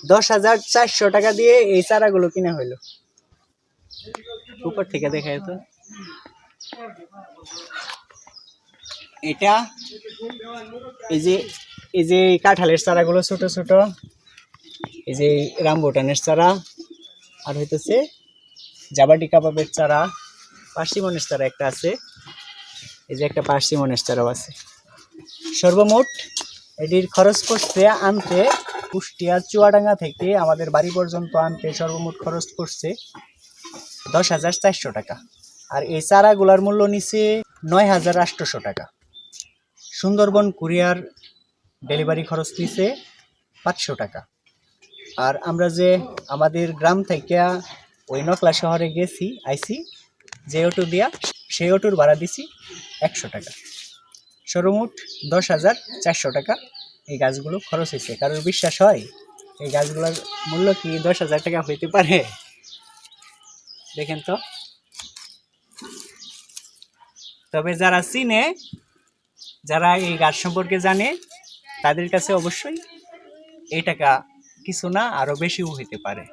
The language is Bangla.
10,400 টাকা দিয়ে এই চারাগুলো কিনা হইলো। উপর থেকে দেখা যেত এটা এই যে কাঁঠালের চারাগুলো ছোট ছোট, এই যে রামবুটানের চারা, আর হইতেছে জাবাটি কাবাবের চারা, পার্সিমনের চারা একটা আছে, এই যে একটা পার্সিমনের চারাও আছে। সর্বমোট এটির খরচ পড়ছে আনতে, কুষ্টিয়া চুয়াডাঙ্গা থেকে আমাদের বাড়ি পর্যন্ত আনতে সর্বমোট খরচ পড়ছে 10,400 টাকা। আর এই চারাগুলার মূল্য নিচ্ছে 9,800 টাকা। সুন্দরবন কুরিয়ার ডেলিভারি খরচ নিচ্ছে 500 টাকা। আর আমরা যে আমাদের গ্রাম থেকে ওই নকলা শহরে গেছি আইসি যে অটো দিয়া, সেই অটোর ভাড়া দিছি 100 টাকা। সর্বমোট 10,400 টাকা এই গাছগুলো খরচ হয়েছে। কারোর বিশ্বাস হয় এই গাছগুলোর মূল্য কি 10,000 টাকা হইতে পারে? দেখেন তো। তবে যারা চিনে, যারা এই গাছ সম্পর্কে জানে, তাদের কাছে অবশ্যই এই টাকা কিছু না আরো বেশিও হইতে পারে।